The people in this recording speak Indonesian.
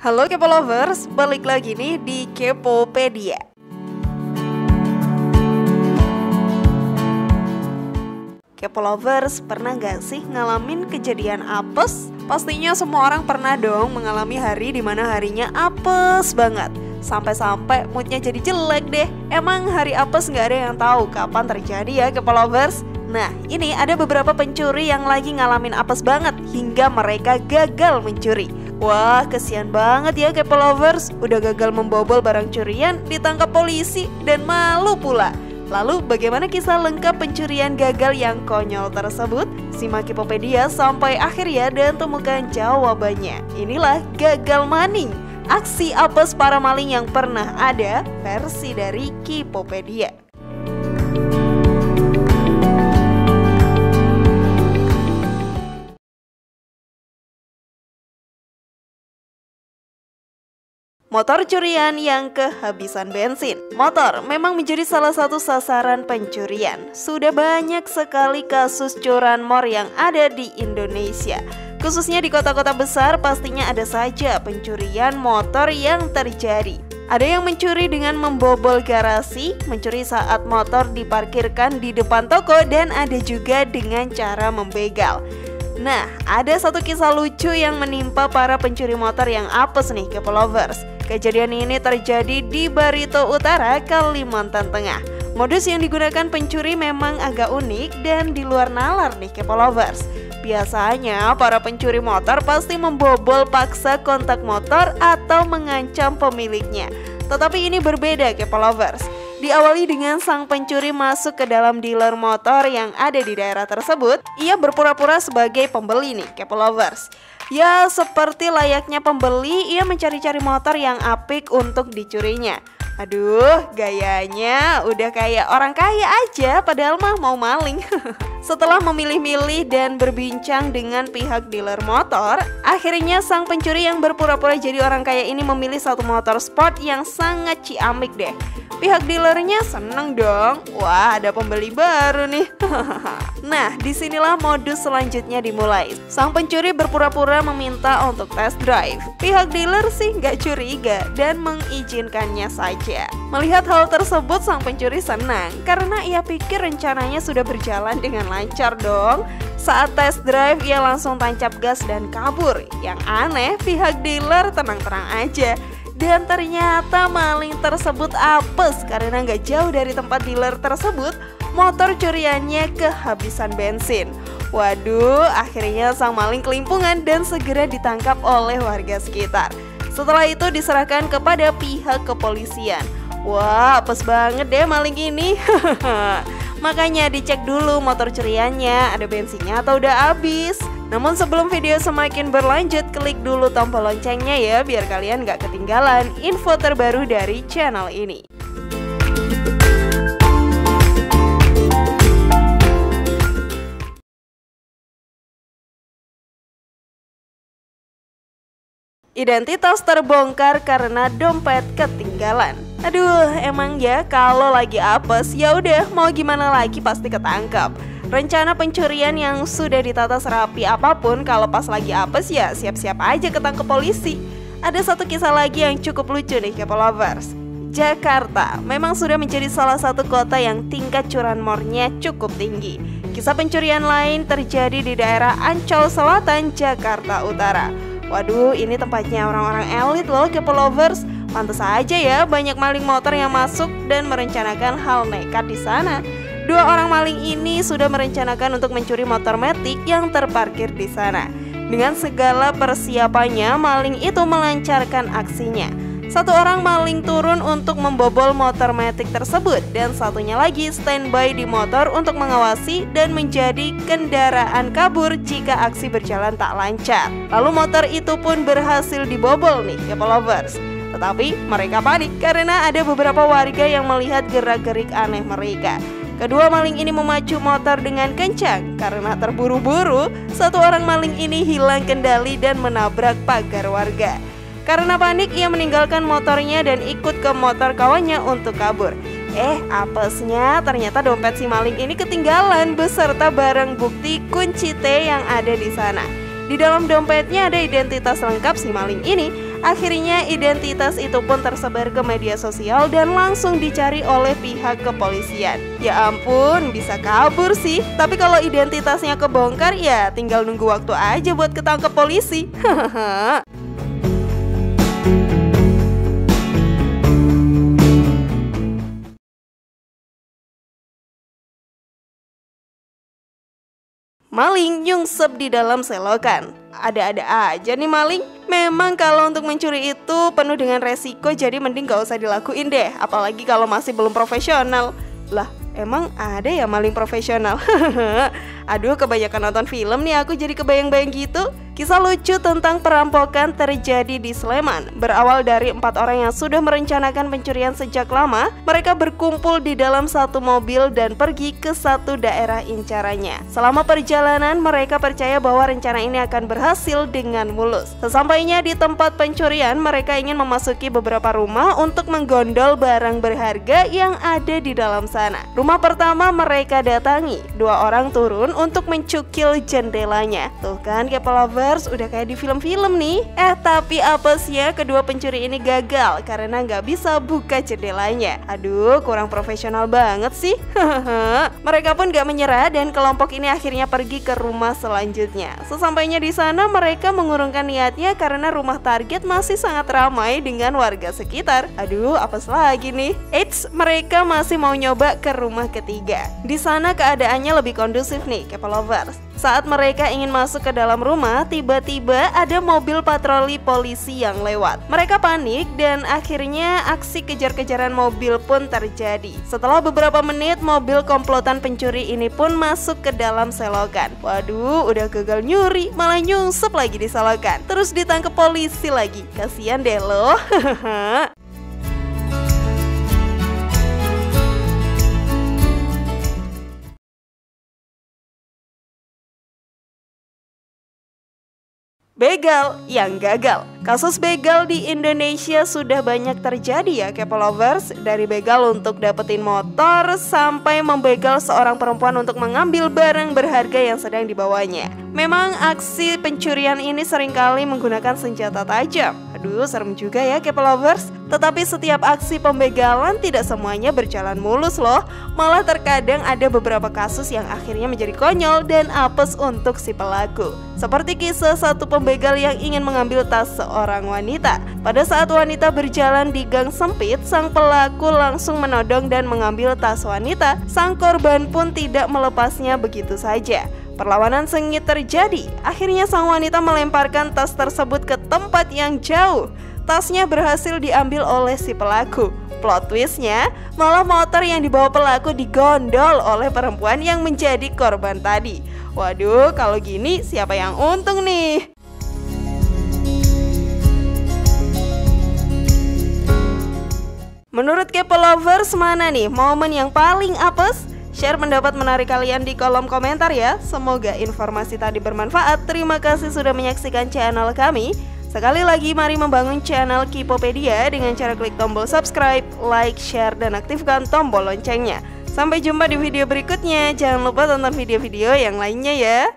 Halo Kepo Lovers, balik lagi nih di Kepopedia. Kepo Lovers, pernah gak sih ngalamin kejadian apes? Pastinya semua orang pernah dong mengalami hari dimana harinya apes banget. Sampai-sampai moodnya jadi jelek deh. Emang hari apes gak ada yang tahu kapan terjadi ya Kepo Lovers? Nah, ini ada beberapa pencuri yang lagi ngalamin apes banget hingga mereka gagal mencuri. Wah, kesian banget ya Kepo Lovers. Udah gagal membobol barang curian, ditangkap polisi, dan malu pula. Lalu bagaimana kisah lengkap pencurian gagal yang konyol tersebut? Simak Kepopedia sampai akhir ya dan temukan jawabannya. Inilah gagal maning, aksi apes para maling yang pernah ada, versi dari Kepopedia. Motor curian yang kehabisan bensin. Motor memang menjadi salah satu sasaran pencurian. Sudah banyak sekali kasus curanmor yang ada di Indonesia. Khususnya di kota-kota besar pastinya ada saja pencurian motor yang terjadi. Ada yang mencuri dengan membobol garasi, mencuri saat motor diparkirkan di depan toko, dan ada juga dengan cara membegal. Nah, ada satu kisah lucu yang menimpa para pencuri motor yang apes nih Kepo Lovers. Kejadian ini terjadi di Barito Utara, Kalimantan Tengah. Modus yang digunakan pencuri memang agak unik dan di luar nalar nih Kepo Lovers. Biasanya para pencuri motor pasti membobol paksa kontak motor atau mengancam pemiliknya. Tetapi ini berbeda Kepo Lovers. Diawali dengan sang pencuri masuk ke dalam dealer motor yang ada di daerah tersebut. Ia berpura-pura sebagai pembeli nih Kepo Lovers. Ya, seperti layaknya pembeli, ia mencari-cari motor yang apik untuk dicurinya. Aduh, gayanya udah kayak orang kaya aja, padahal mah mau maling. Setelah memilih-milih dan berbincang dengan pihak dealer motor, akhirnya sang pencuri yang berpura-pura jadi orang kaya ini memilih satu motor sport yang sangat ciamik deh. Pihak dealernya seneng dong. Wah, ada pembeli baru nih. Nah, disinilah modus selanjutnya dimulai. Sang pencuri berpura-pura meminta untuk test drive. Pihak dealer sih nggak curiga dan mengizinkannya saja. Melihat hal tersebut, sang pencuri senang karena ia pikir rencananya sudah berjalan dengan lancar dong. Saat test drive, ia langsung tancap gas dan kabur. Yang aneh, pihak dealer tenang-tenang aja. Dan ternyata maling tersebut apes karena nggak jauh dari tempat dealer tersebut, motor curiannya kehabisan bensin. Waduh, akhirnya sang maling kelimpungan dan segera ditangkap oleh warga sekitar. Setelah itu diserahkan kepada pihak kepolisian. Wah, apes banget deh maling ini. Makanya dicek dulu motor curiannya, ada bensinnya atau udah habis. Namun sebelum video semakin berlanjut, klik dulu tombol loncengnya ya, biar kalian gak ketinggalan info terbaru dari channel ini. Identitas terbongkar karena dompet ketinggalan. Aduh, emang ya kalau lagi apes ya udah mau gimana lagi pasti ketangkap. Rencana pencurian yang sudah ditata serapi apapun, kalau pas lagi apes ya siap-siap aja ketangkep polisi. Ada satu kisah lagi yang cukup lucu nih Kepo Lovers. Jakarta memang sudah menjadi salah satu kota yang tingkat curanmornya cukup tinggi. Kisah pencurian lain terjadi di daerah Ancol Selatan, Jakarta Utara. Waduh, ini tempatnya orang-orang elit loh Kepo Lovers. Pantes aja ya banyak maling motor yang masuk dan merencanakan hal nekat di sana. Dua orang maling ini sudah merencanakan untuk mencuri motor metik yang terparkir di sana. Dengan segala persiapannya, maling itu melancarkan aksinya. Satu orang maling turun untuk membobol motor metik tersebut dan satunya lagi standby di motor untuk mengawasi dan menjadi kendaraan kabur jika aksi berjalan tak lancar. Lalu motor itu pun berhasil dibobol nih Kepo Lovers. Tetapi mereka panik karena ada beberapa warga yang melihat gerak-gerik aneh mereka. Kedua maling ini memacu motor dengan kencang. Karena terburu-buru, satu orang maling ini hilang kendali dan menabrak pagar warga. Karena panik, ia meninggalkan motornya dan ikut ke motor kawannya untuk kabur. Apesnya ternyata dompet si maling ini ketinggalan beserta barang bukti kunci T yang ada di sana. Di dalam dompetnya ada identitas lengkap si maling ini, Akhirnya identitas itu pun tersebar ke media sosial dan langsung dicari oleh pihak kepolisian. Ya ampun, bisa kabur sih. Tapi kalau identitasnya kebongkar ya tinggal nunggu waktu aja buat ketangkep polisi. Hahaha. Maling nyungsep di dalam selokan. Ada-ada aja nih maling. Memang kalau untuk mencuri itu penuh dengan resiko, jadi mending gak usah dilakuin deh. Apalagi kalau masih belum profesional. Lah, emang ada ya maling profesional? Aduh, kebanyakan nonton film nih aku jadi kebayang-bayang gitu. Kisah lucu tentang perampokan terjadi di Sleman. Berawal dari 4 orang yang sudah merencanakan pencurian sejak lama. Mereka berkumpul di dalam satu mobil dan pergi ke satu daerah incarannya. Selama perjalanan mereka percaya bahwa rencana ini akan berhasil dengan mulus. Sesampainya di tempat pencurian, mereka ingin memasuki beberapa rumah untuk menggondol barang berharga yang ada di dalam sana. Rumah pertama mereka datangi, 2 orang turun untuk mencukil jendelanya. Tuh kan, K-Lovers, udah kayak di film-film nih. Tapi apesnya kedua pencuri ini gagal karena nggak bisa buka jendelanya. Aduh, kurang profesional banget sih. Mereka pun gak menyerah dan kelompok ini akhirnya pergi ke rumah selanjutnya. Sesampainya di sana mereka mengurungkan niatnya karena rumah target masih sangat ramai dengan warga sekitar. Aduh, apes lagi nih. Eits, mereka masih mau nyoba ke rumah ketiga. Di sana keadaannya lebih kondusif nih, K-Lovers. Saat mereka ingin masuk ke dalam rumah, tiba-tiba ada mobil patroli polisi yang lewat. Mereka panik dan akhirnya aksi kejar-kejaran mobil pun terjadi. Setelah beberapa menit, mobil komplotan pencuri ini pun masuk ke dalam selokan. Waduh, udah gagal nyuri, malah nyungsep lagi di selokan. Terus ditangkap polisi lagi. Kasian deh lo. Begal yang gagal. Kasus begal di Indonesia sudah banyak terjadi ya, K-Lovers. Dari begal untuk dapetin motor sampai membegal seorang perempuan untuk mengambil barang berharga yang sedang dibawanya. Memang aksi pencurian ini seringkali menggunakan senjata tajam. Aduh, serem juga ya, K-Lovers. Tetapi setiap aksi pembegalan tidak semuanya berjalan mulus loh. Malah terkadang ada beberapa kasus yang akhirnya menjadi konyol dan apes untuk si pelaku. Seperti kisah satu pembegal yang ingin mengambil tas seorang wanita. Pada saat wanita berjalan di gang sempit, sang pelaku langsung menodong dan mengambil tas wanita. Sang korban pun tidak melepasnya begitu saja. Perlawanan sengit terjadi. Akhirnya sang wanita melemparkan tas tersebut ke tempat yang jauh. Tasnya berhasil diambil oleh si pelaku. Plot twistnya, malah motor yang dibawa pelaku digondol oleh perempuan yang menjadi korban tadi. Waduh, kalau gini siapa yang untung nih? Menurut K-Lovers, mana nih momen yang paling apes? Share pendapat menarik kalian di kolom komentar ya. Semoga informasi tadi bermanfaat. Terima kasih sudah menyaksikan channel kami. Sekali lagi mari membangun channel Kipopedia dengan cara klik tombol subscribe, like, share, dan aktifkan tombol loncengnya. Sampai jumpa di video berikutnya. Jangan lupa tonton video-video yang lainnya ya.